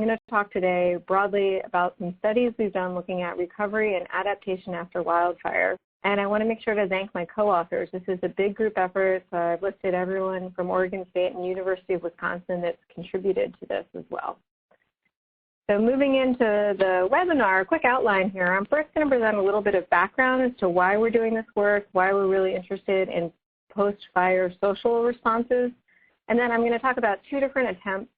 I'm going to talk today broadly about some studies we've done looking at recovery and adaptation after wildfire. And I want to make sure to thank my co-authors. This is a big group effort, so I've listed everyone from Oregon State and University of Wisconsin that's contributed to this as well. So moving into the webinar, a quick outline here. I'm first going to present a little bit of background as to why we're doing this work, why we're really interested in post-fire social responses. And then I'm going to talk about two different attempts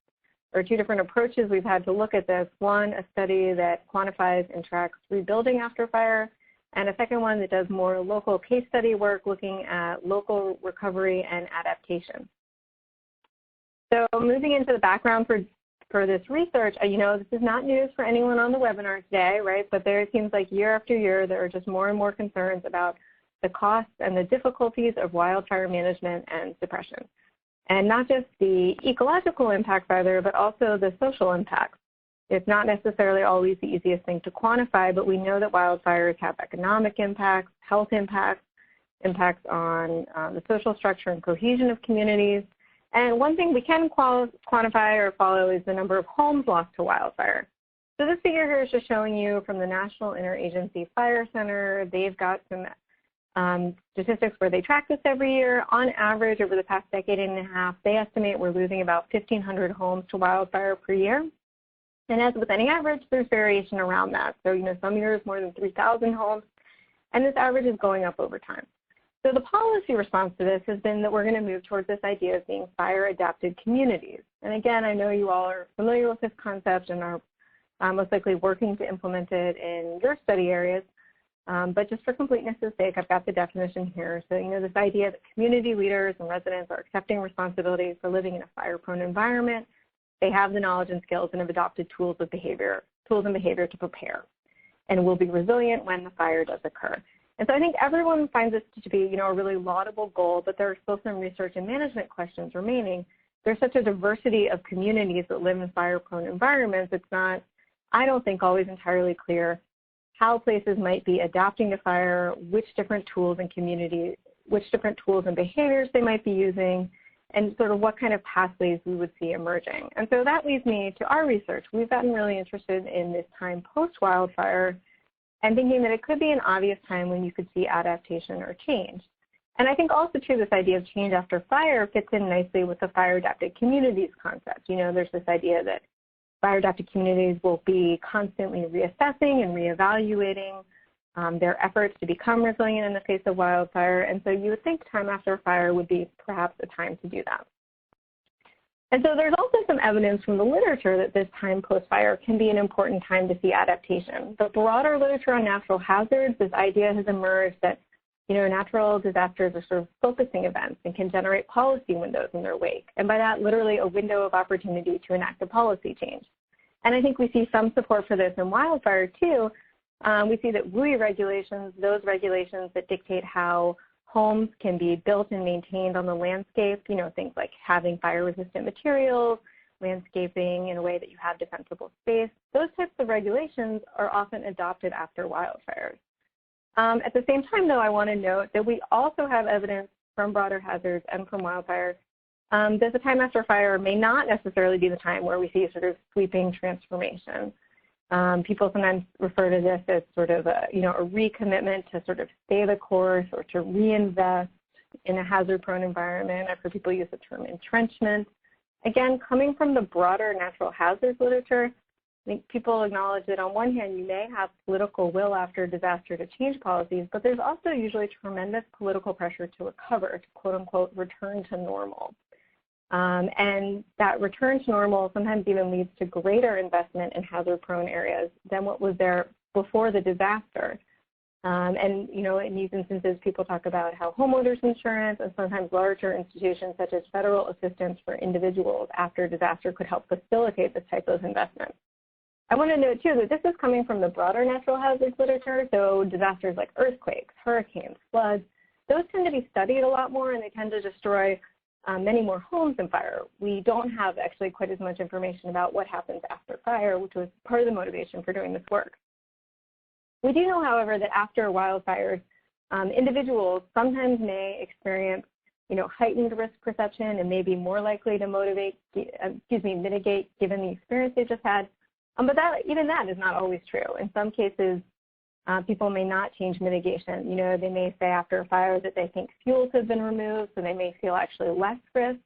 or two different approaches we've had to look at this. One, a study that quantifies and tracks rebuilding after fire, and a second one that does more local case study work looking at local recovery and adaptation. So moving into the background for this research, this is not news for anyone on the webinar today, right? But it seems like year after year, there are just more and more concerns about the costs and the difficulties of wildfire management and suppression. And not just the ecological impacts either, but also the social impacts. It's not necessarily always the easiest thing to quantify, but we know that wildfires have economic impacts, health impacts, impacts on the social structure and cohesion of communities. And one thing we can quantify or follow is the number of homes lost to wildfire. So this figure here is just showing you from the National Interagency Fire Center. They've got some statistics where they track this every year. On average, over the past decade and a half, they estimate we're losing about 1,500 homes to wildfire per year. And as with any average, there's variation around that. So, some years more than 3,000 homes, and this average is going up over time. So the policy response to this has been that we're going to move towards this idea of being fire-adapted communities. And again, I know you all are familiar with this concept and are most likely working to implement it in your study areas. But just for completeness' sake, I've got the definition here. So, this idea that community leaders and residents are accepting responsibility for living in a fire-prone environment. They have the knowledge and skills and have adopted tools and behavior to prepare, and will be resilient when the fire does occur. And so I think everyone finds this to be, a really laudable goal, but there are still some research and management questions remaining. There's such a diversity of communities that live in fire-prone environments. It's not, I don't think, always entirely clear how places might be adapting to fire, which different tools and behaviors they might be using, and sort of what kind of pathways we would see emerging. And so that leads me to our research. We've gotten really interested in this time post-wildfire and thinking that it could be an obvious time when you could see adaptation or change. And I think also, too, this idea of change after fire fits in nicely with the fire-adapted communities concept. There's this idea that fire-adapted communities will be constantly reassessing and reevaluating their efforts to become resilient in the face of wildfire. And so you would think time after fire would be perhaps a time to do that. And so there's also some evidence from the literature that this time post-fire can be an important time to see adaptation. The broader literature on natural hazards, this idea has emerged that, natural disasters are sort of focusing events and can generate policy windows in their wake. And by that, literally a window of opportunity to enact a policy change. And I think we see some support for this in wildfire, too. We see that WUI regulations, those regulations that dictate how homes can be built and maintained on the landscape, things like having fire-resistant materials, landscaping in a way that you have defensible space, those types of regulations are often adopted after wildfires. At the same time, though, I want to note that we also have evidence from broader hazards and from wildfire that the time after fire may not necessarily be the time where we see sort of sweeping transformation. People sometimes refer to this as sort of a recommitment to sort of stay the course or to reinvest in a hazard-prone environment. I've heard people use the term entrenchment. Again, coming from the broader natural hazards literature, I think people acknowledge that on one hand, you may have political will after a disaster to change policies, but there's also usually tremendous political pressure to recover, to quote-unquote return to normal. And that return to normal sometimes even leads to greater investment in hazard-prone areas than what was there before the disaster. And, in these instances, people talk about how homeowners insurance and sometimes larger institutions such as federal assistance for individuals after a disaster could help facilitate this type of investment. I want to note, too, that this is coming from the broader natural hazards literature, so disasters like earthquakes, hurricanes, floods, those tend to be studied a lot more, and they tend to destroy many more homes than fire. We don't have actually quite as much information about what happens after fire, which was part of the motivation for doing this work. We do know, however, that after wildfires, individuals sometimes may experience heightened risk perception and maybe more likely to mitigate given the experience they just had. But even that is not always true. In some cases, people may not change mitigation. They may say after a fire that they think fuels have been removed, so they may feel actually less risk.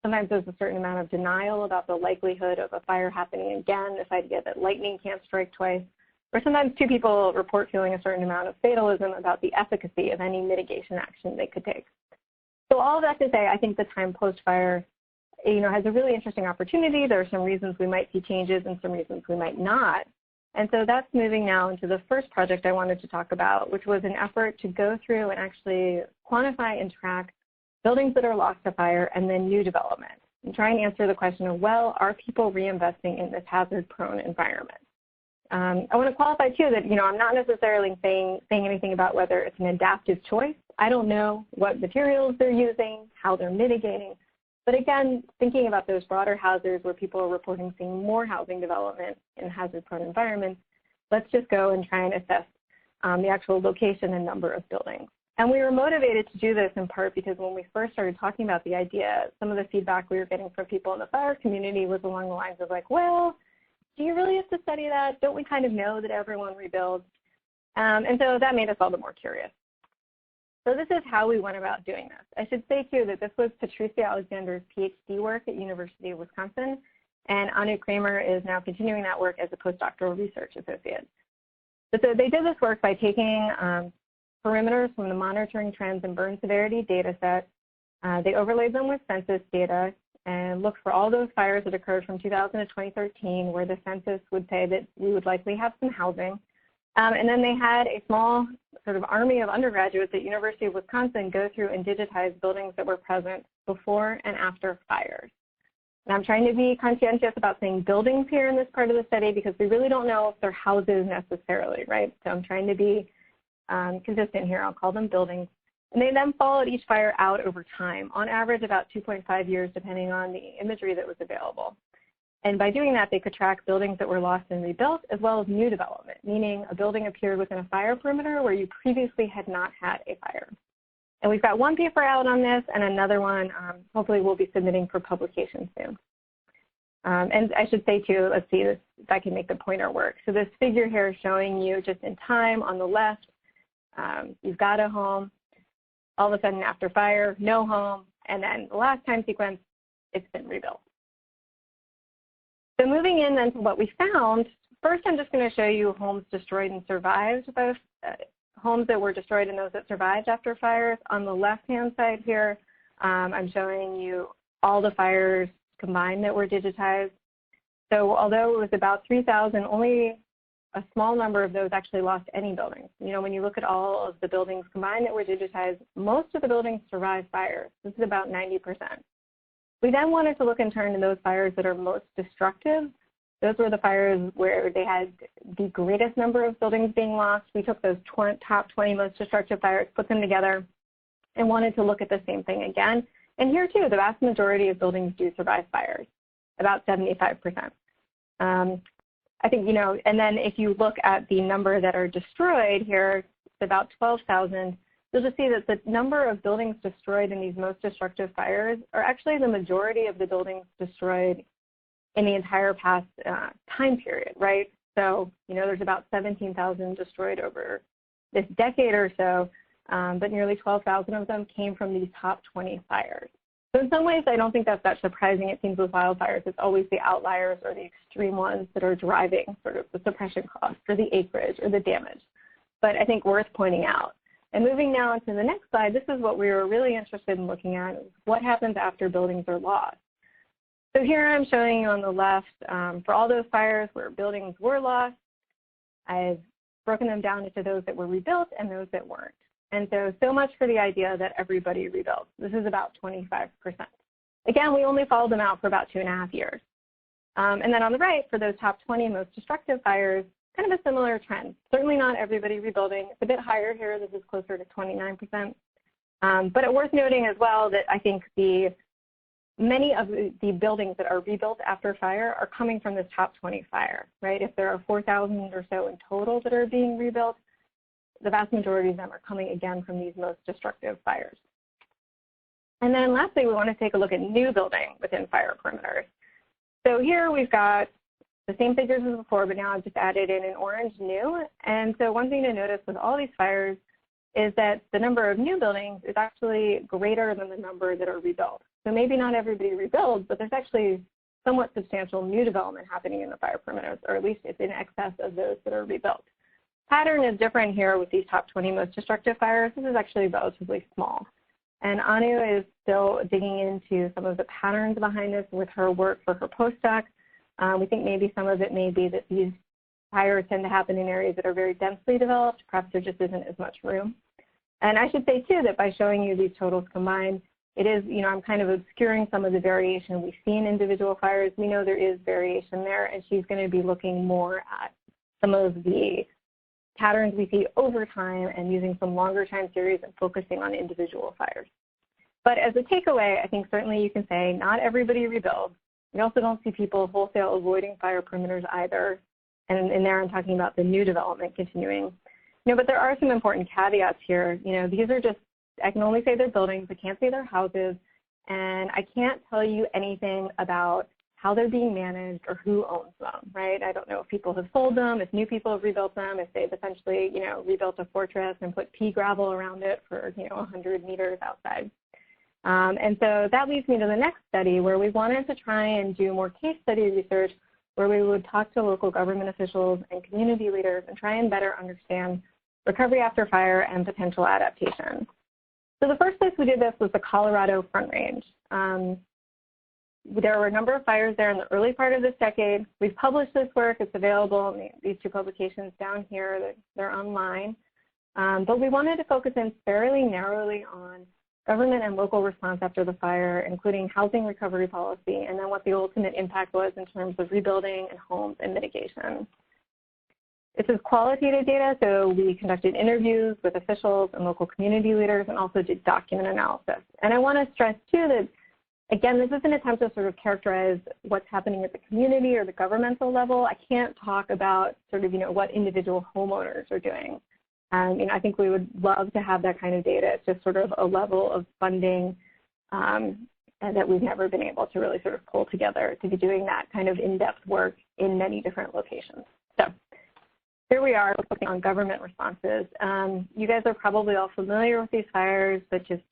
Sometimes there's a certain amount of denial about the likelihood of a fire happening again, this idea that lightning can't strike twice. Or sometimes two people report feeling a certain amount of fatalism about the efficacy of any mitigation action they could take. So all of that to say, I think the time post-fire, has a really interesting opportunity. There are some reasons we might see changes and some reasons we might not. And so that's moving now into the first project I wanted to talk about, which was an effort to go through and actually quantify and track buildings that are lost to fire and then new development, and try and answer the question of, well, are people reinvesting in this hazard-prone environment? I want to qualify, too, that, I'm not necessarily saying anything about whether it's an adaptive choice. I don't know what materials they're using, how they're mitigating. But again, thinking about those broader hazards where people are reporting seeing more housing development in hazard-prone environments, let's just go and try and assess the actual location and number of buildings. And we were motivated to do this in part because when we first started talking about the idea, some of the feedback we were getting from people in the fire community was along the lines of like, well, do you really have to study that? Don't we kind of know that everyone rebuilds? And so that made us all the more curious. So this is how we went about doing this. I should say, too, that this was Patricia Alexander's PhD work at University of Wisconsin, and Anu Kramer is now continuing that work as a postdoctoral research associate. So they did this work by taking perimeters from the Monitoring Trends and Burn Severity data set. They overlaid them with census data and looked for all those fires that occurred from 2000 to 2013 where the census would say that we would likely have some housing. And then they had a small sort of army of undergraduates at University of Wisconsin go through and digitize buildings that were present before and after fires. And I'm trying to be conscientious about saying buildings here in this part of the study because we really don't know if they're houses necessarily, right? So I'm trying to be consistent here. I'll call them buildings. And they then followed each fire out over time, on average about 2.5 years, depending on the imagery that was available. And by doing that, they could track buildings that were lost and rebuilt, as well as new development, meaning a building appeared within a fire perimeter where you previously had not had a fire. And we've got one paper out on this and another one hopefully we'll be submitting for publication soon. And I should say, too, let's see if I can make the pointer work. So this figure here is showing you just in time on the left, you've got a home, all of a sudden after fire, no home, and then the last time sequence, it's been rebuilt. So moving in then to what we found, first I'm just going to show you homes destroyed and survived, both homes that were destroyed and those that survived after fires. On the left-hand side here, I'm showing you all the fires combined that were digitized. So although it was about 3,000, only a small number of those actually lost any buildings. When you look at all of the buildings combined that were digitized, most of the buildings survived fires. This is about 90%. We then wanted to look in turn to those fires that are most destructive. Those were the fires where they had the greatest number of buildings being lost. We took those top 20 most destructive fires, put them together, and wanted to look at the same thing again. And here, too, the vast majority of buildings do survive fires, about 75%. I think, and then if you look at the number that are destroyed here, it's about 12,000. You'll just see that the number of buildings destroyed in these most destructive fires are actually the majority of the buildings destroyed in the entire past time period, right? So, there's about 17,000 destroyed over this decade or so, but nearly 12,000 of them came from these top 20 fires. So in some ways, I don't think that's that surprising. It seems with wildfires, it's always the outliers or the extreme ones that are driving sort of the suppression costs or the acreage or the damage. But I think worth pointing out. And moving now into the next slide, this is what we were really interested in looking at, is what happens after buildings are lost. So here I'm showing you on the left, for all those fires where buildings were lost, I've broken them down into those that were rebuilt and those that weren't. And so much for the idea that everybody rebuilt. This is about 25%. Again, we only followed them out for about 2.5 years. And then on the right, for those top 20 most destructive fires, kind of a similar trend. Certainly not everybody rebuilding. It's a bit higher here. This is closer to 29%. But it's worth noting as well that I think many of the buildings that are rebuilt after fire are coming from this top 20 fire, right? If there are 4,000 or so in total that are being rebuilt, the vast majority of them are coming again from these most destructive fires. And then lastly, we want to take a look at new building within fire perimeters. So here we've got the same figures as before, but now I've just added in an orange new. And so one thing to notice with all these fires is that the number of new buildings is actually greater than the number that are rebuilt. So maybe not everybody rebuilds, but there's actually somewhat substantial new development happening in the fire perimeters, or at least it's in excess of those that are rebuilt. Pattern is different here with these top 20 most destructive fires. This is actually relatively small. And Anu is still digging into some of the patterns behind this with her work for her postdoc. We think maybe some of it may be that these fires tend to happen in areas that are very densely developed. Perhaps there just isn't as much room. And I should say, too, that by showing you these totals combined, it is, I'm kind of obscuring some of the variation we see in individual fires. We know there is variation there, and she's going to be looking more at some of the patterns we see over time and using some longer time series and focusing on individual fires. But as a takeaway, I think certainly you can say not everybody rebuilds. We also don't see people wholesale avoiding fire perimeters either. And in there I'm talking about the new development continuing. But there are some important caveats here. These are just, I can only say they're buildings. I can't say they're houses. And I can't tell you anything about how they're being managed or who owns them, right? I don't know if people have sold them, if new people have rebuilt them, if they've essentially, rebuilt a fortress and put pea gravel around it for, 100 meters outside. And so that leads me to the next study where we wanted to try and do more case study research where we would talk to local government officials and community leaders and try and better understand recovery after fire and potential adaptation. So the first place we did this was the Colorado Front Range. There were a number of fires there in the early part of this decade. We've published this work. It's available in these two publications down here. They're online. But we wanted to focus in fairly narrowly on government and local response after the fire, including housing recovery policy, and then what the ultimate impact was in terms of rebuilding and homes and mitigation. This is qualitative data, so we conducted interviews with officials and local community leaders and also did document analysis. And I want to stress, too, that again, this is an attempt to sort of characterize what's happening at the community or the governmental level. I can't talk about sort of, what individual homeowners are doing. I think we would love to have that kind of data. It's just sort of a level of funding and that we've never been able to really sort of pull together to be doing that kind of in-depth work in many different locations. So here we are looking on government responses. You guys are probably all familiar with these fires, but just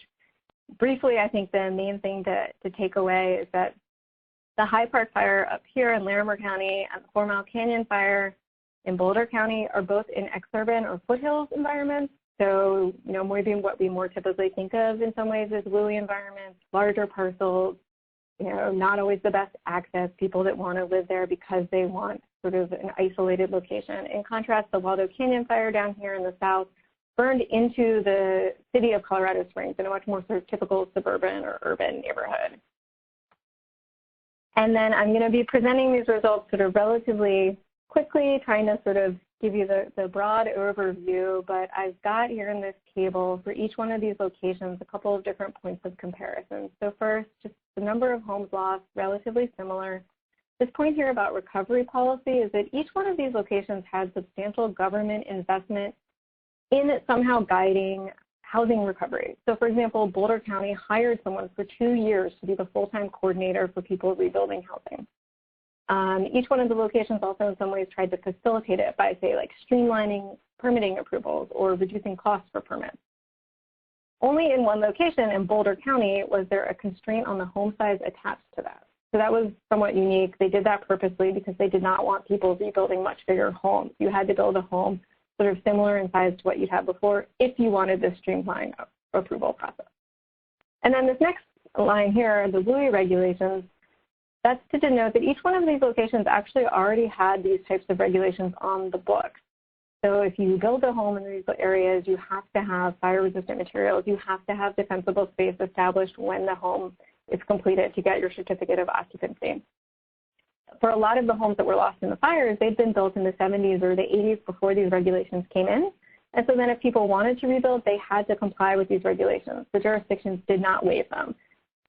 briefly, I think the main thing to take away is that the High Park Fire up here in Larimer County and the 4 Mile Canyon Fire in Boulder County are both in exurban or foothills environments. So, maybe what we more typically think of in some ways as WUI environments, larger parcels, not always the best access, people that want to live there because they want sort of an isolated location. In contrast, the Waldo Canyon Fire down here in the south burned into the city of Colorado Springs in a much more sort of typical suburban or urban neighborhood. And then I'm going to be presenting these results sort of relatively quickly, trying to sort of give you the broad overview, but I've got here in this table for each one of these locations a couple of different points of comparison. So first, just the number of homes lost, relatively similar. This point here about recovery policy is that each one of these locations had substantial government investment in somehow guiding housing recovery. So for example, Boulder County hired someone for 2 years to be the full-time coordinator for people rebuilding housing. Each one of the locations also in some ways tried to facilitate it by, say, like streamlining permitting approvals or reducing costs for permits. Only in one location in Boulder County was there a constraint on the home size attached to that. So that was somewhat unique. They did that purposely because they did not want people rebuilding much bigger homes. You had to build a home sort of similar in size to what you'd had before if you wanted this streamlined approval process. And then this next line here, the WUI regulations, that's to denote that each one of these locations actually already had these types of regulations on the books. So if you build a home in these areas, you have to have fire-resistant materials. You have to have defensible space established when the home is completed to get your certificate of occupancy. For a lot of the homes that were lost in the fires, they'd been built in the 70s or the 80s before these regulations came in. And so then if people wanted to rebuild, they had to comply with these regulations. The jurisdictions did not waive them.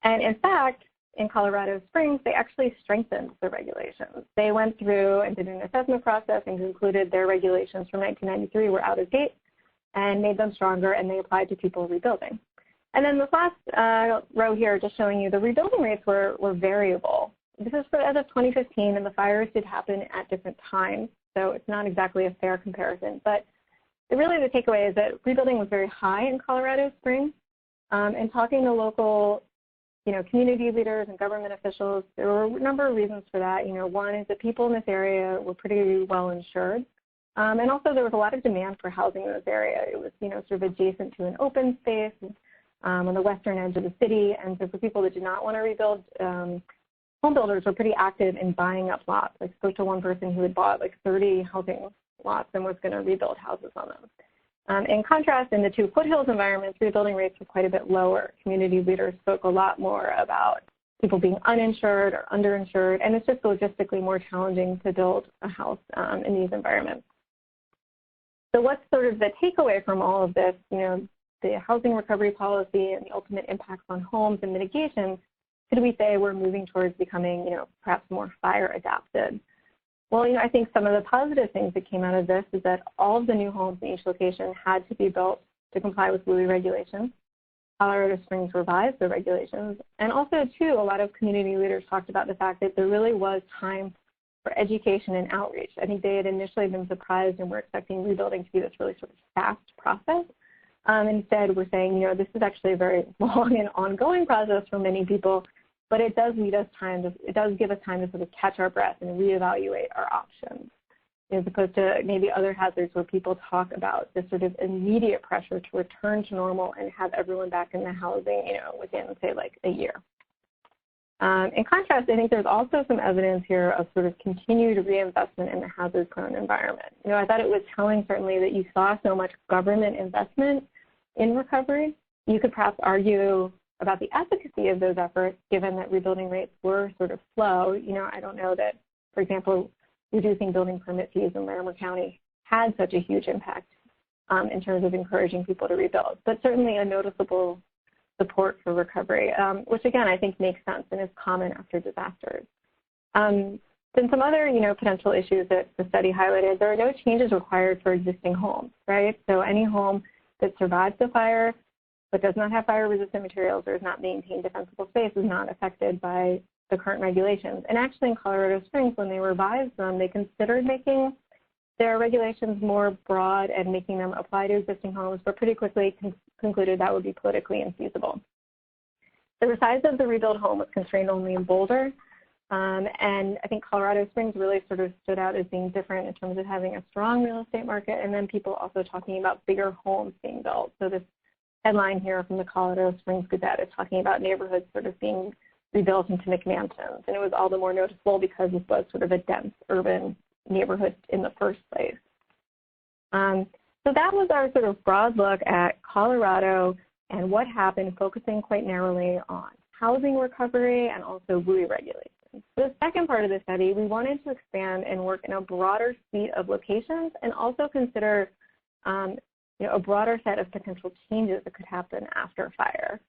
And in fact, in Colorado Springs, they actually strengthened the regulations. They went through and did an assessment process and concluded their regulations from 1993 were out of date and made them stronger, and they applied to people rebuilding. And then this last row here, just showing you the rebuilding rates were variable. This is as of 2015, and the fires did happen at different times, so it's not exactly a fair comparison. But really the takeaway is that rebuilding was very high in Colorado Springs. And talking to local, community leaders and government officials, there were a number of reasons for that. One is that people in this area were pretty well insured. And also there was a lot of demand for housing in this area. It was, sort of adjacent to an open space on the western edge of the city. And so for people that did not want to rebuild, home builders were pretty active in buying up lots. I spoke to one person who had bought like 30 housing lots and was going to rebuild houses on them. In contrast, in the two foothills environments, rebuilding rates were quite a bit lower. Community leaders spoke a lot more about people being uninsured or underinsured, and it's just logistically more challenging to build a house in these environments. So what's sort of the takeaway from all of this, the housing recovery policy and the ultimate impacts on homes and mitigation? Could we say we're moving towards becoming, perhaps more fire adapted? Well, I think some of the positive things that came out of this is that all of the new homes in each location had to be built to comply with WUI regulations. Colorado Springs revised the regulations. And also, too, a lot of community leaders talked about the fact that there really was time for education and outreach. I think they had initially been surprised and were expecting rebuilding to be this really sort of fast process. Instead, we're saying, this is actually a very long and ongoing process for many people, but it does give us time to sort of catch our breath and reevaluate our options, as opposed to maybe other hazards where people talk about this sort of immediate pressure to return to normal and have everyone back in the housing, within, say, like a year. In contrast, I think there's also some evidence here of sort of continued reinvestment in the hazard-prone environment. I thought it was telling, certainly, that you saw so much government investment in recovery. You could perhaps argue about the efficacy of those efforts, given that rebuilding rates were sort of slow. I don't know that, for example, reducing building permit fees in Larimer County had such a huge impact in terms of encouraging people to rebuild, but certainly a noticeable support for recovery, which again, I think makes sense and is common after disasters. Then some other, potential issues that the study highlighted, there are no changes required for existing homes, right? So any home that survives the fire but does not have fire-resistant materials or is not maintained defensible space is not affected by the current regulations. And actually in Colorado Springs, when they revised them, they considered making their regulations more broad and making them apply to existing homes, but pretty quickly concluded that would be politically infeasible. The size of the rebuild home was constrained only in Boulder, and I think Colorado Springs really sort of stood out as being different in terms of having a strong real estate market, and then people also talking about bigger homes being built. So this headline here from the Colorado Springs Gazette is talking about neighborhoods sort of being rebuilt into McMansions, and it was all the more noticeable because this was sort of a dense urban neighborhood in the first place. So that was our sort of broad look at Colorado and what happened, focusing quite narrowly on housing recovery and also WUI regulations. The second part of the study, we wanted to expand and work in a broader suite of locations and also consider a broader set of potential changes that could happen after fire.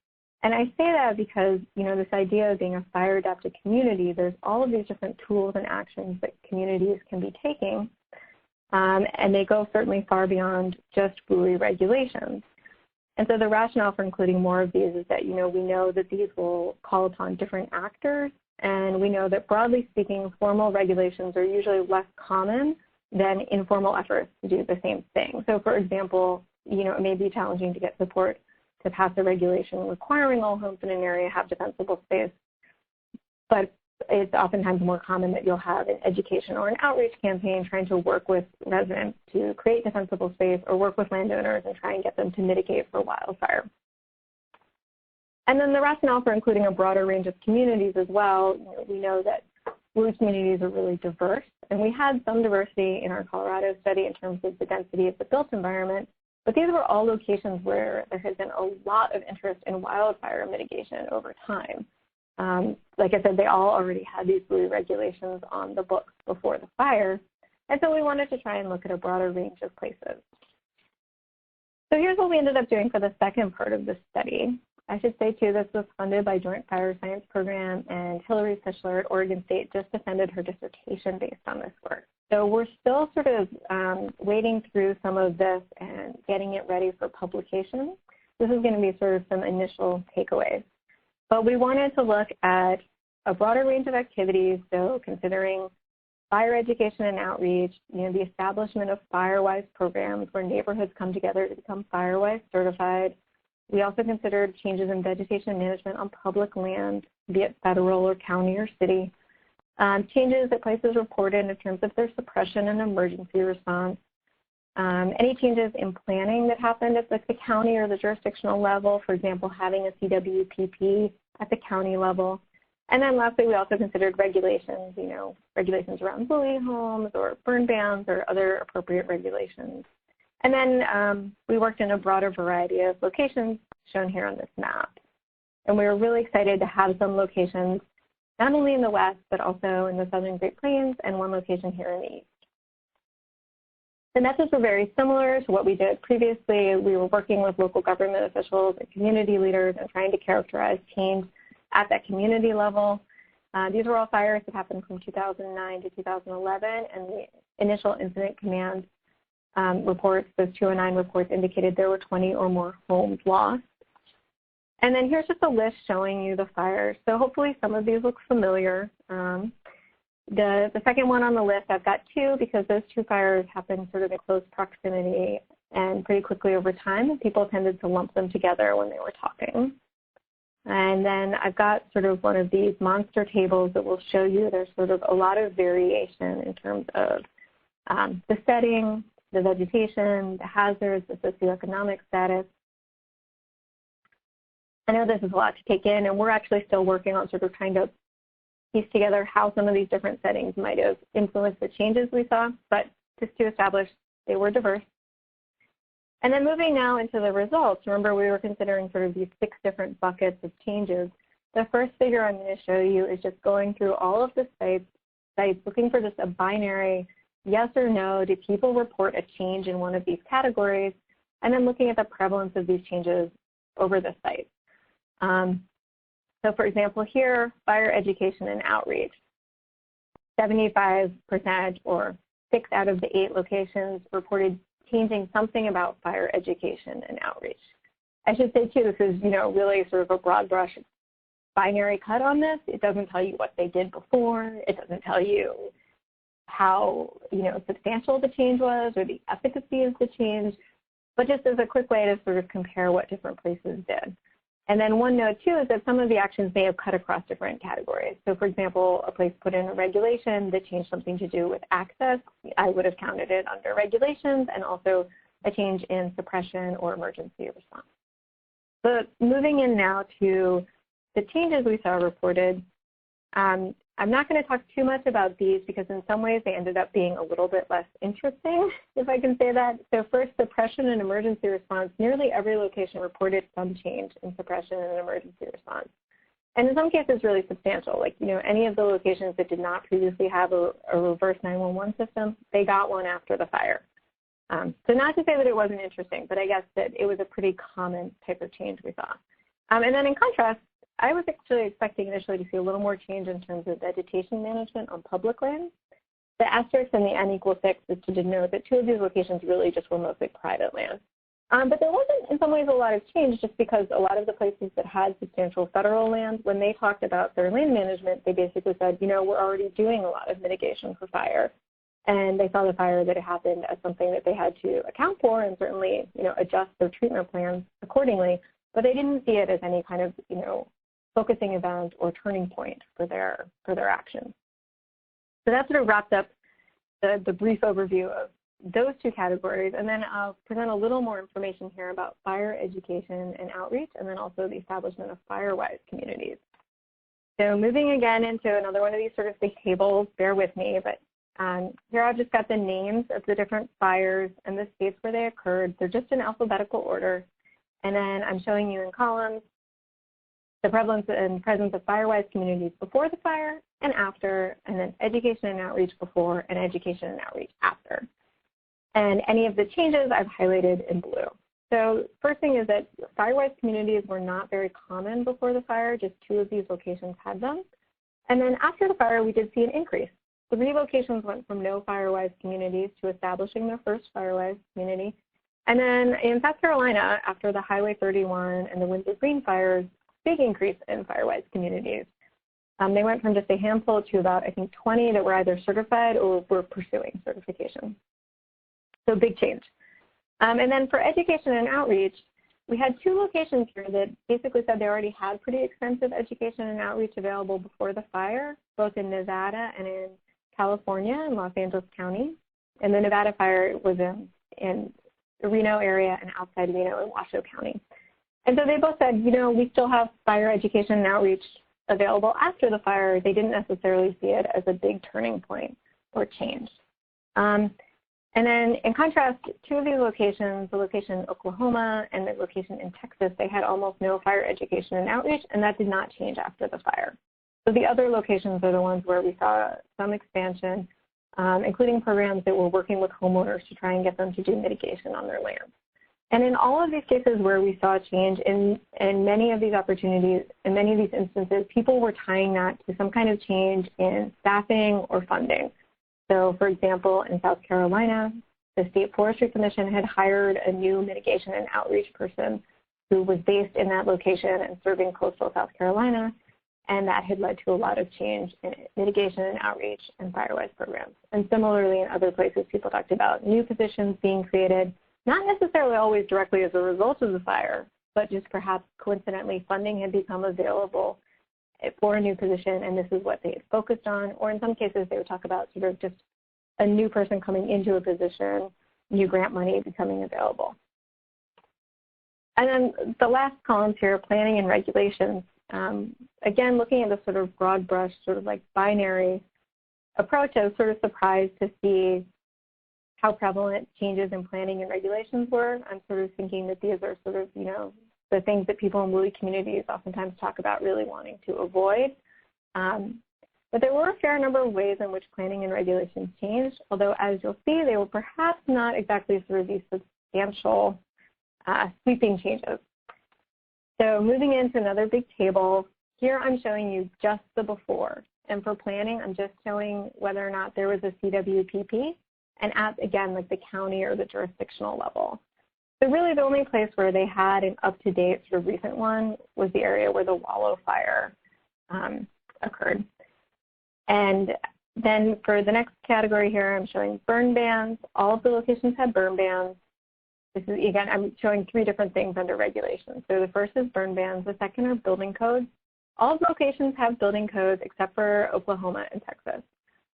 And I say that because, this idea of being a fire-adapted community, there's all of these different tools and actions that communities can be taking, and they go certainly far beyond just WUI regulations. And so the rationale for including more of these is that, we know that these will call upon different actors, and we know that broadly speaking, formal regulations are usually less common than informal efforts to do the same thing. So for example, it may be challenging to get support to pass a regulation requiring all homes in an area have defensible space, but it's oftentimes more common that you'll have an education or an outreach campaign trying to work with residents to create defensible space or work with landowners and try and get them to mitigate for wildfire. And then the rationale for including a broader range of communities as well, we know that WUI communities are really diverse, and we had some diversity in our Colorado study in terms of the density of the built environment, but these were all locations where there has been a lot of interest in wildfire mitigation over time. Like I said, they all already had these WUI regulations on the books before the fire, and so we wanted to try and look at a broader range of places. So here's what we ended up doing for the second part of the study. I should say, too, this was funded by Joint Fire Science Program, and Hillary Fischler at Oregon State just defended her dissertation based on this work. So we're still sort of wading through some of this and getting it ready for publication. This is going to be sort of some initial takeaways. But we wanted to look at a broader range of activities, so considering fire education and outreach, the establishment of Firewise programs where neighborhoods come together to become Firewise certified. We also considered changes in vegetation management on public land, be it federal or county or city, changes that places reported in terms of their suppression and emergency response, any changes in planning that happened at the county or the jurisdictional level, for example, having a CWPP at the county level. And then lastly, we also considered regulations, regulations around bully homes or burn bans or other appropriate regulations. And then we worked in a broader variety of locations shown here on this map. And we were really excited to have some locations not only in the west, but also in the southern Great Plains and one location here in the east. The methods were very similar to what we did previously. We were working with local government officials and community leaders and trying to characterize change at that community level. These were all fires that happened from 2009 to 2011, and the initial incident command reports, those 209 reports, indicated there were 20 or more homes lost. And then here's just a list showing you the fires. So hopefully some of these look familiar. The second one on the list, I've got two because those two fires happened sort of in close proximity and pretty quickly over time, and people tended to lump them together when they were talking. And then I've got sort of one of these monster tables that will show you there's sort of a lot of variation in terms of the setting, the vegetation, the hazards, the socioeconomic status. I know this is a lot to take in, and we're actually still working on sort of trying to piece together how some of these different settings might have influenced the changes we saw, but just to establish they were diverse. And then moving now into the results, remember we were considering sort of these 6 different buckets of changes. The first figure I'm going to show you is just going through all of the sites looking for just a binary yes or no, do people report a change in one of these categories, and then looking at the prevalence of these changes over the site. So for example here, fire education and outreach, 75% or 6 out of the 8 locations reported changing something about fire education and outreach. I should say too, this is really sort of a broad brush binary cut on this. It doesn't tell you what they did before. It doesn't tell you how substantial the change was or the efficacy of the change, but just as a quick way to sort of compare what different places did. And then one note too is that some of the actions may have cut across different categories. So for example, a place put in a regulation that changed something to do with access, I would have counted it under regulations, and also a change in suppression or emergency response. But moving in now to the changes we saw reported, I'm not going to talk too much about these because in some ways they ended up being a little bit less interesting, if I can say that. So first, suppression and emergency response. Nearly every location reported some change in suppression and emergency response. And in some cases really substantial, like any of the locations that did not previously have a reverse 911 system, they got one after the fire. So not to say that it wasn't interesting, but I guess that it was a pretty common type of change we saw. And then in contrast, I was actually expecting initially to see a little more change in terms of vegetation management on public land. The asterisk and the N=6 is to denote that 2 of these locations really just were mostly private land. But there wasn't in some ways a lot of change just because a lot of the places that had substantial federal land, when they talked about their land management, they basically said, we're already doing a lot of mitigation for fire. And they saw the fire that it happened as something that they had to account for and certainly, adjust their treatment plans accordingly. But they didn't see it as any kind of, focusing event or turning point for their actions. So that sort of wraps up the brief overview of those 2 categories, and then I'll present a little more information here about fire education and outreach, and then also the establishment of Firewise communities. So moving again into another one of these sort of big tables, bear with me, but here I've just got the names of the different fires and the states where they occurred. They're just in alphabetical order, and then I'm showing you in columns the prevalence and presence of Firewise communities before the fire and after, and then education and outreach before and education and outreach after. And any of the changes I've highlighted in blue. So first thing is that Firewise communities were not very common before the fire, just 2 of these locations had them. And then after the fire, we did see an increase. 3 locations went from no Firewise communities to establishing their first Firewise community. And then in South Carolina, after the Highway 31 and the Windsor Green fires, big increase in Firewise communities. They went from just a handful to about, I think, 20 that were either certified or were pursuing certification. So big change. And then for education and outreach, we had 2 locations here that basically said they already had pretty extensive education and outreach available before the fire, both in Nevada and in California in Los Angeles County. And the Nevada fire was in the Reno area and outside Reno in Washoe County. And so they both said, you know, we still have fire education and outreach available after the fire. They didn't necessarily see it as a big turning point or change. And then in contrast, 2 of these locations, the location in Oklahoma and the location in Texas, they had almost no fire education and outreach, and that did not change after the fire. So the other locations are the ones where we saw some expansion, including programs that were working with homeowners to try and get them to do mitigation on their land. And in all of these cases where we saw change, in many of these opportunities, in many of these instances, people were tying that to some kind of change in staffing or funding. So for example, in South Carolina, the State Forestry Commission had hired a new mitigation and outreach person who was based in that location and serving coastal South Carolina, and that had led to a lot of change in mitigation and outreach and Firewise programs. And similarly in other places, people talked about new positions being created, not necessarily always directly as a result of the fire, but just perhaps coincidentally funding had become available for a new position, and this is what they had focused on. Or in some cases, they would talk about sort of just a new person coming into a position, new grant money becoming available. And then the last columns here, planning and regulations. Again, looking at this sort of broad brush, sort of like binary approach, I was sort of surprised to see how prevalent changes in planning and regulations were. I'm sort of thinking that these are sort of, you know, the things that people in woolly communities oftentimes talk about really wanting to avoid. But there were a fair number of ways in which planning and regulations changed, although as you'll see, they were perhaps not exactly sort of these substantial sweeping changes. So moving into another big table, here I'm showing you just the before. And for planning, I'm just showing whether or not there was a CWPP, and at, again, like the county or the jurisdictional level. So really the only place where they had an up-to-date sort of recent one was the area where the Wallow fire occurred. And then for the next category here, I'm showing burn bans. All of the locations had burn bans. This is, again, I'm showing 3 different things under regulations. So the first is burn bans. The second are building codes. All locations have building codes except for Oklahoma and Texas.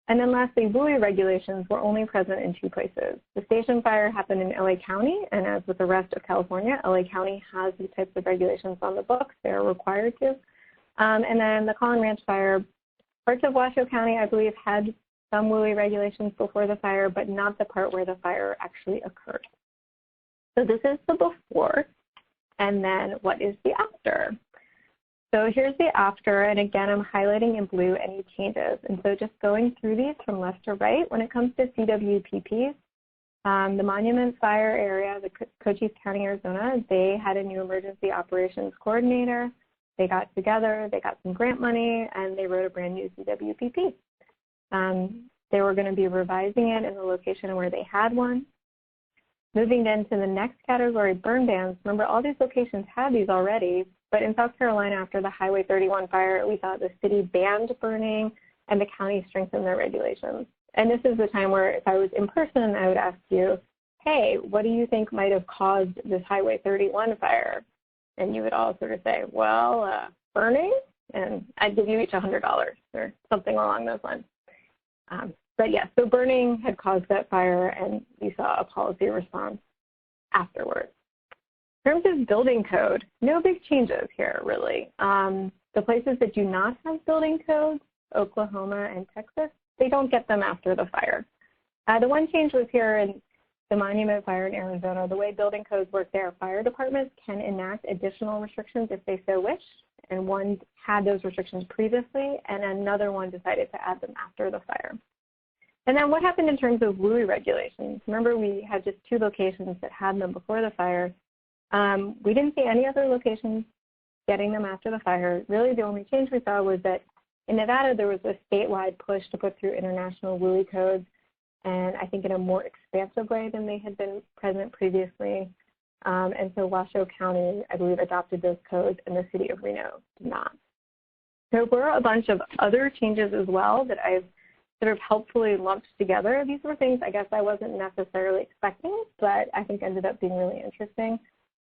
And then lastly, buoy regulations were only present in 2 places. The station fire happened in LA County, and as with the rest of California, LA County has these types of regulations on the books. They're required to. And then the Collin Ranch fire, parts of Washoe County, I believe, had some buoy regulations before the fire, but not the part where the fire actually occurred. So this is the before, and then what is the after? So here's the after, and again, I'm highlighting in blue any changes. And so just going through these from left to right, when it comes to CWPPs, the Monument Fire area, the Cochise County, Arizona, they had a new emergency operations coordinator. They got together, they got some grant money, and they wrote a brand new CWPP. They were going to be revising it in the location where they had one. Moving then to the next category, burn bans. Remember, all these locations had these already, but in South Carolina, after the Highway 31 fire, we saw the city banned burning and the county strengthened their regulations. And this is the time where if I was in person, I would ask you, hey, what do you think might have caused this Highway 31 fire? And you would all sort of say, well, burning, and I'd give you each $100 or something along those lines. But yeah, so burning had caused that fire, and we saw a policy response afterwards. In terms of building code, no big changes here, really. The places that do not have building codes, Oklahoma and Texas, they don't get them after the fire. The one change was here in the Monument Fire in Arizona. The way building codes work there, fire departments can enact additional restrictions if they so wish, and one had those restrictions previously, and another one decided to add them after the fire. And then what happened in terms of WUI regulations? Remember, we had just 2 locations that had them before the fire. We didn't see any other locations getting them after the fire. Really, the only change we saw was that in Nevada, there was a statewide push to put through international WUI codes. and I think in a more expansive way than they had been present previously. And so Washoe County, I believe, adopted those codes, and the city of Reno did not. There were a bunch of other changes as well that I've sort of helpfully lumped together. These were things I guess I wasn't necessarily expecting, but I think ended up being really interesting.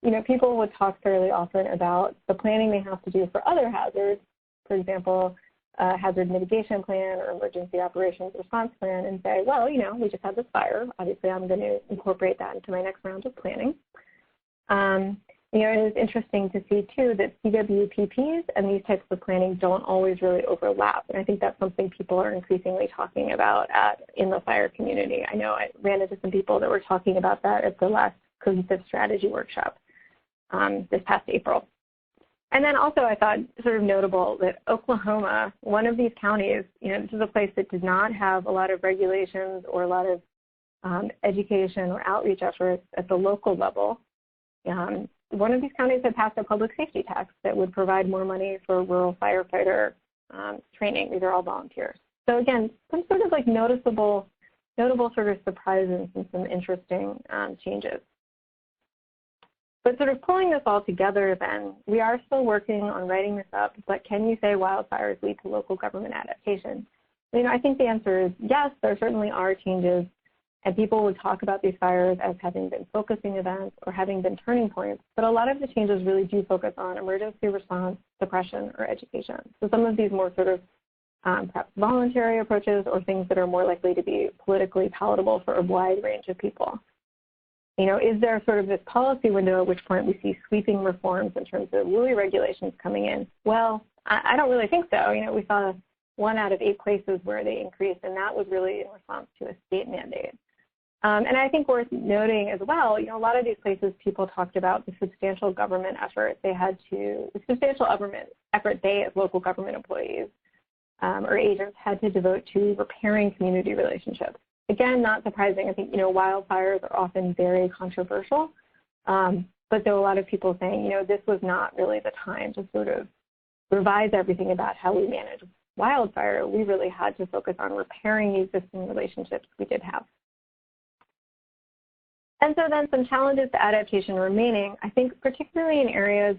You know, people would talk fairly often about the planning they have to do for other hazards, for example, a hazard mitigation plan or emergency operations response plan, and say, well, you know, we just had this fire. Obviously, I'm going to incorporate that into my next round of planning. You know, it is interesting to see, too, that CWPPS and these types of planning don't always really overlap. And I think that's something people are increasingly talking about in the fire community. I know I ran into some people that were talking about that at the last cohesive strategy workshop this past April. And then also I thought sort of notable that Oklahoma, one of these counties, you know, this is a place that did not have a lot of regulations or a lot of education or outreach efforts at the local level. One of these counties had passed a public safety tax that would provide more money for rural firefighter training. These are all volunteers. So again, some sort of like notable sort of surprises and some interesting changes. But sort of pulling this all together then, we are still working on writing this up, but can you say wildfires lead to local government adaptation? You know, I think the answer is yes, there certainly are changes, and people would talk about these fires as having been focusing events or having been turning points, but a lot of the changes really do focus on emergency response, suppression, or education. So some of these more sort of perhaps voluntary approaches or things that are more likely to be politically palatable for a wide range of people. You know, is there sort of this policy window at which point we see sweeping reforms in terms of WUI regulations coming in? Well, I don't really think so. You know, we saw 1 out of 8 places where they increased, and that was really in response to a state mandate. And I think worth noting as well, you know, a lot of these places people talked about the substantial government effort they had to, the substantial government effort they as local government employees or agents had to devote to repairing community relationships. Again, not surprising. I think, you know, wildfires are often very controversial, but there were a lot of people saying, you know, this was not really the time to sort of revise everything about how we manage wildfire. We really had to focus on repairing the existing relationships we did have. And so then some challenges to adaptation remaining, I think particularly in areas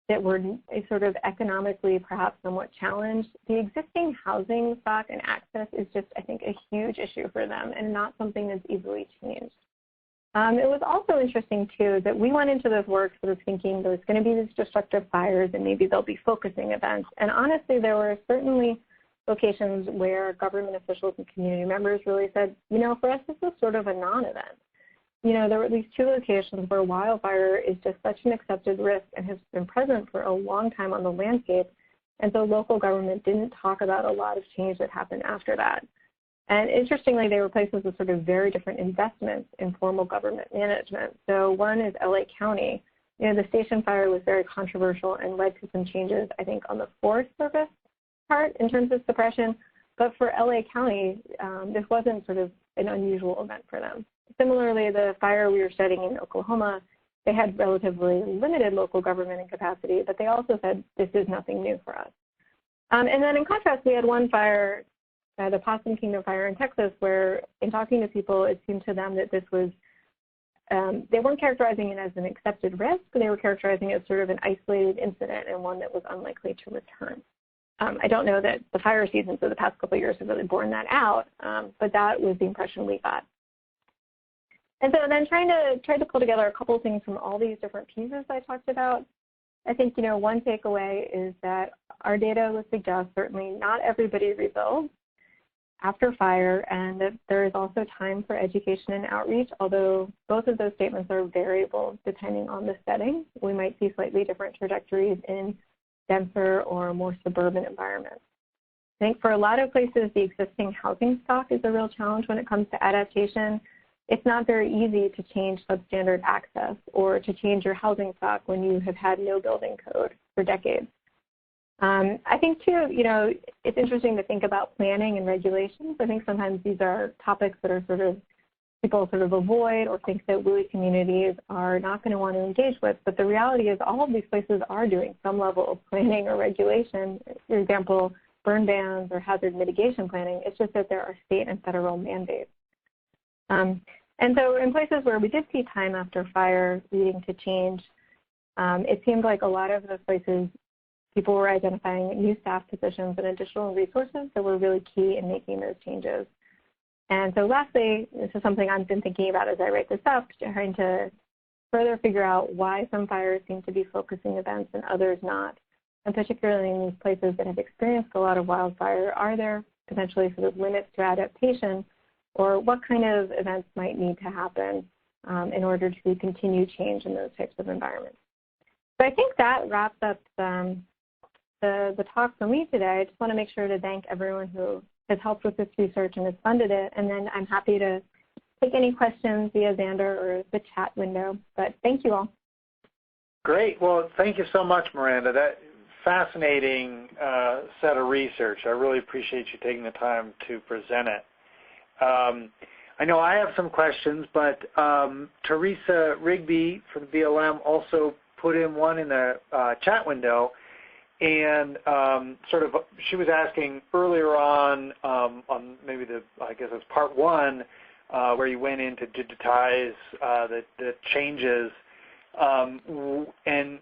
that were sort of economically perhaps somewhat challenged. The existing housing stock and access is just, I think, a huge issue for them and not something that's easily changed. It was also interesting, too, that we went into this work sort of thinking there's going to be these destructive fires and maybe there'll be focusing events. And honestly, there were certainly locations where government officials and community members really said, you know, for us, this is sort of a non-event. You know, there were at least 2 locations where wildfire is just such an accepted risk and has been present for a long time on the landscape. And so local government didn't talk about a lot of change that happened after that. And interestingly, they were places with sort of very different investments in formal government management. So one is LA County. You know, the station fire was very controversial and led to some changes, I think, on the Forest Service part in terms of suppression. But for LA County, this wasn't sort of an unusual event for them. Similarly, the fire we were studying in Oklahoma, they had relatively limited local government and capacity, but they also said this is nothing new for us. And then in contrast, we had one fire, the Possum Kingdom fire in Texas, where in talking to people, it seemed to them that this was, they weren't characterizing it as an accepted risk, but they were characterizing it as sort of an isolated incident and one that was unlikely to return. I don't know that the fire seasons of the past couple of years have really borne that out, but that was the impression we got. And so then trying to pull together a couple of things from all these different pieces I talked about, I think, you know, one takeaway is that our data would suggest certainly not everybody rebuilds after fire, and that there is also time for education and outreach, although both of those statements are variable depending on the setting. We might see slightly different trajectories in denser or more suburban environments. I think for a lot of places, the existing housing stock is a real challenge when it comes to adaptation. It's not very easy to change substandard access or to change your housing stock when you have had no building code for decades. I think, too, you know, it's interesting to think about planning and regulations. I think sometimes these are topics that are sort of people sort of avoid or think that WUI communities are not going to want to engage with. But the reality is all of these places are doing some level of planning or regulation. For example, burn bans or hazard mitigation planning. It's just that there are state and federal mandates. And so in places where we did see time after fire leading to change, it seemed like a lot of those places, people were identifying new staff positions and additional resources that were really key in making those changes. And so lastly, this is something I've been thinking about as I write this up, trying to further figure out why some fires seem to be focusing events and others not. And particularly in these places that have experienced a lot of wildfire, are there potentially sort of limits to adaptation, or what kind of events might need to happen in order to continue change in those types of environments? So I think that wraps up the talk for me today. I just want to make sure to thank everyone who has helped with this research and has funded it, and then I'm happy to take any questions via Xander or the chat window, but thank you all. Great. Well, thank you so much, Miranda. That fascinating set of research. I really appreciate you taking the time to present it. I know I have some questions, but Teresa Rigby from the BLM also put in one in the chat window, and she was asking earlier on maybe I guess it's part one, where you went in to digitize the changes, and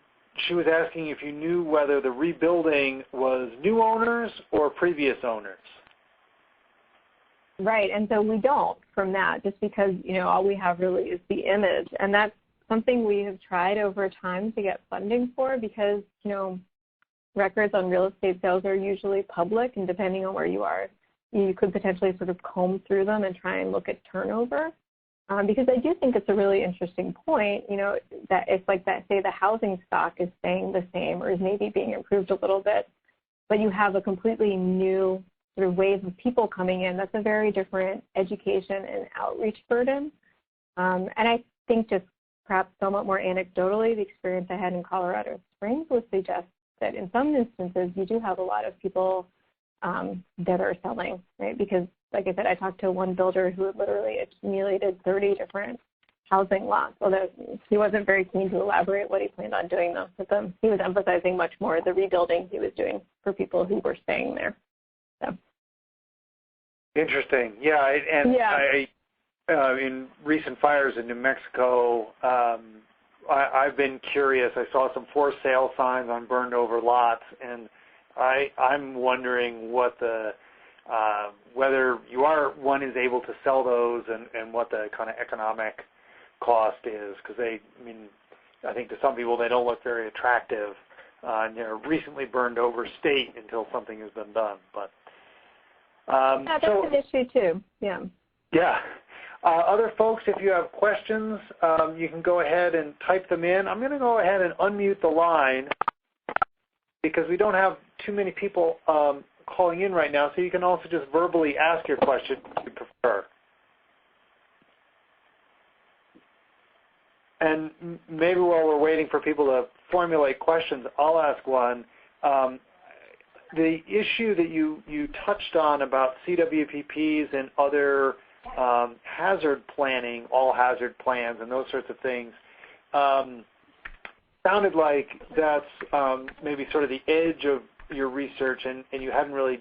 she was asking if you knew whether the rebuilding was new owners or previous owners. Right, and so we don't from that, just because, all we have really is the image, and that's something we have tried over time to get funding for, because, records on real estate sales are usually public, and depending on where you are, you could potentially sort of comb through them and try and look at turnover. Because I do think it's a really interesting point, that it's like that, say the housing stock is staying the same or is maybe being improved a little bit, but you have a completely new sort of wave of people coming in. That's a very different education and outreach burden. And I think just perhaps somewhat more anecdotally, the experience I had in Colorado Springs would suggest that in some instances you do have a lot of people that are selling, right? Because like I said, I talked to one builder who had literally accumulated 30 different housing lots, although he wasn't very keen to elaborate what he planned on doing though. But he was emphasizing much more the rebuilding he was doing for people who were staying there. So. Interesting. Yeah, in recent fires in New Mexico, I've been curious. I saw some for sale signs on burned over lots, and I'm wondering what whether one is able to sell those and what the kind of economic cost is, because I think to some people they don't look very attractive, and they're recently burned over state until something has been done. But yeah, that's an issue too. Yeah. Yeah. Other folks, if you have questions, you can go ahead and type them in. I'm going to go ahead and unmute the line because we don't have too many people calling in right now, so you can also just verbally ask your question if you prefer. And maybe while we're waiting for people to formulate questions, I'll ask one. The issue that you touched on about CWPPs and other hazard planning, all hazard plans and those sorts of things, sounded like that's maybe sort of the edge of your research, and you hadn't really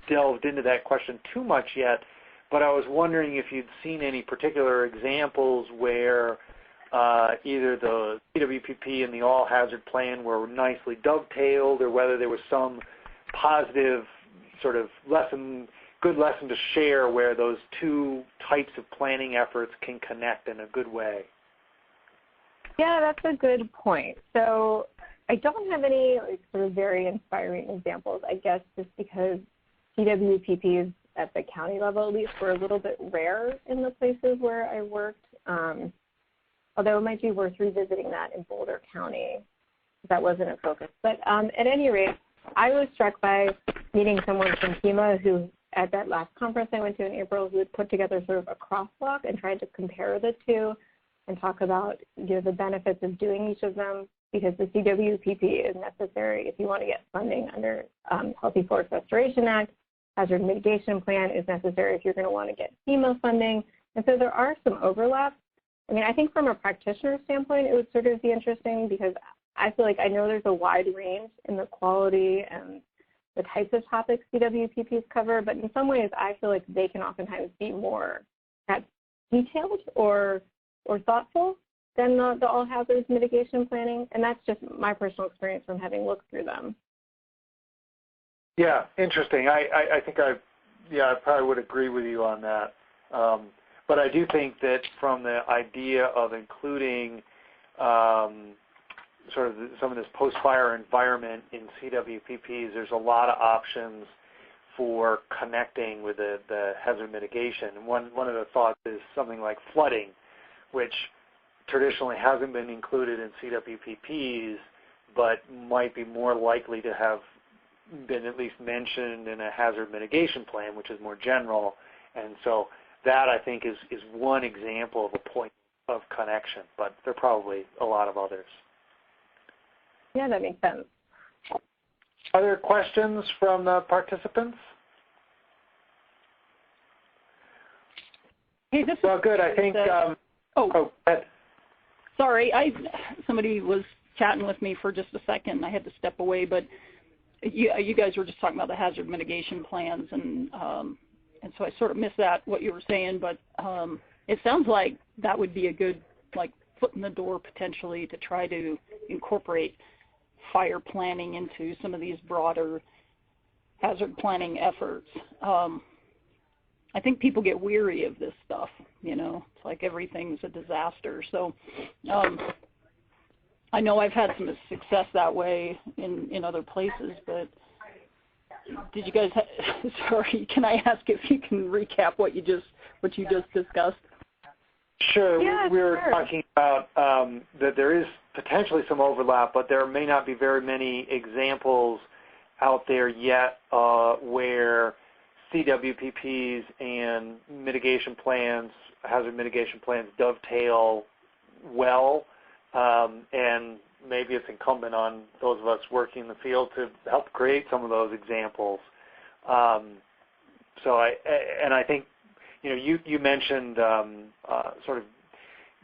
delved into that question too much yet, but I was wondering if you'd seen any particular examples where either the CWPP and the all hazard plan were nicely dovetailed, or whether there was some positive sort of good lesson to share where those two types of planning efforts can connect in a good way. Yeah, that's a good point. So I don't have any sort of very inspiring examples, I guess, just because CWPPs at the county level at least were a little bit rare in the places where I worked, although it might be worth revisiting that in Boulder County. That wasn't a focus. But at any rate, I was struck by meeting someone from FEMA who, at that last conference I went to in April, who had put together sort of a crosswalk and tried to compare the two and talk about the benefits of doing each of them, because the CWPP is necessary if you want to get funding under Healthy Forest Restoration Act. Hazard mitigation plan is necessary if you're going to want to get FEMA funding. And so there are some overlaps. I mean, I think from a practitioner standpoint, it would sort of be interesting because I feel like I know there's a wide range in the quality and the types of topics CWPPs cover, but in some ways I feel like they can oftentimes be more detailed or thoughtful than the all hazards mitigation planning, and that's just my personal experience from having looked through them. Yeah, interesting. I think I probably would agree with you on that. But I do think that from the idea of including sort of some of this post-fire environment in CWPPs, there's a lot of options for connecting with the hazard mitigation. And one of the thoughts is something like flooding, which traditionally hasn't been included in CWPPs, but might be more likely to have been at least mentioned in a hazard mitigation plan, which is more general. And so that, I think, is one example of a point of connection, but there are probably a lot of others. Yeah, that makes sense. Other questions from the participants? Hey, this well, good. I think. Go ahead. Sorry, somebody was chatting with me for just a second. I had to step away, but you guys were just talking about the hazard mitigation plans, and so I sort of missed what you were saying. But it sounds like that would be a good foot in the door potentially to try to incorporate fire planning into some of these broader hazard planning efforts. I think people get weary of this stuff, It's like everything's a disaster. So I know I've had some success that way in other places, but did you guys sorry, can I ask if you can recap what you just discussed? Sure. Yeah, we were talking about that there is potentially some overlap, but there may not be very many examples out there yet where CWPPs and mitigation plans, hazard mitigation plans, dovetail well, and maybe it's incumbent on those of us working in the field to help create some of those examples. So I think you mentioned sort of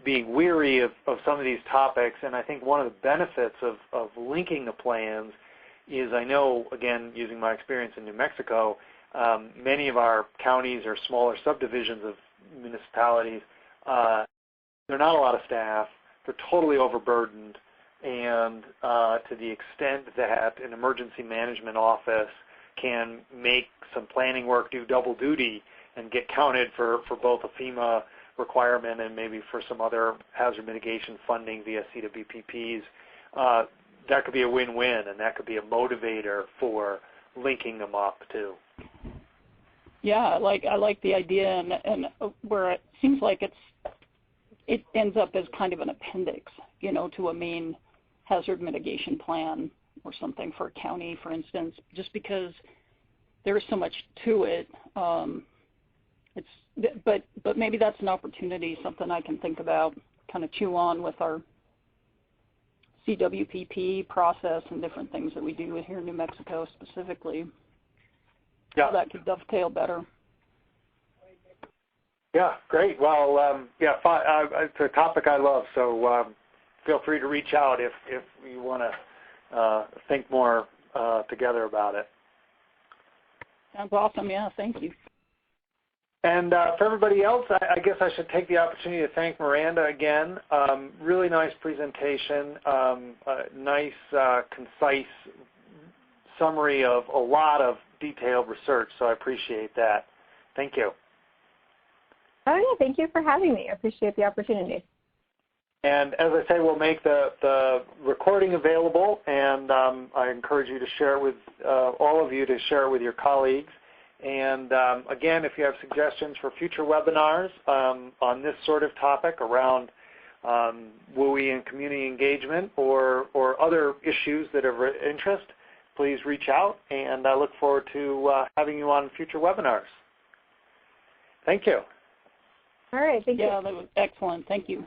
being weary of some of these topics, and I think one of the benefits of linking the plans is, I know, again, using my experience in New Mexico, many of our counties or smaller subdivisions of municipalities, there are not a lot of staff, they're totally overburdened, and to the extent that an emergency management office can make some planning work do double duty and get counted for both a FEMA requirement and maybe for some other hazard mitigation funding via CWPPs, that could be a win-win, and that could be a motivator for linking them up too. Yeah, I like the idea, and where it seems like it ends up as kind of an appendix, to a main hazard mitigation plan or something for a county, for instance, just because there's so much to it. But maybe that's an opportunity, something I can think about, kind of chew on with our CWPP process and different things that we do here in New Mexico specifically. Yeah. So that could dovetail better. Yeah, great. Well, it's a topic I love, so feel free to reach out if you want to think more together about it. Sounds awesome. Yeah, thank you. And for everybody else, I guess I should take the opportunity to thank Miranda again. Really nice presentation, nice, concise summary of a lot of detailed research, so I appreciate that. Thank you. Oh, yeah, thank you for having me. I appreciate the opportunity. And as I say, we'll make the recording available, and I encourage you to share it with all of you to share it with your colleagues. And again, if you have suggestions for future webinars on this sort of topic around WUI and community engagement or other issues that are of interest, please reach out, and I look forward to having you on future webinars. Thank you. All right, thank you. Yeah, that was excellent. Thank you.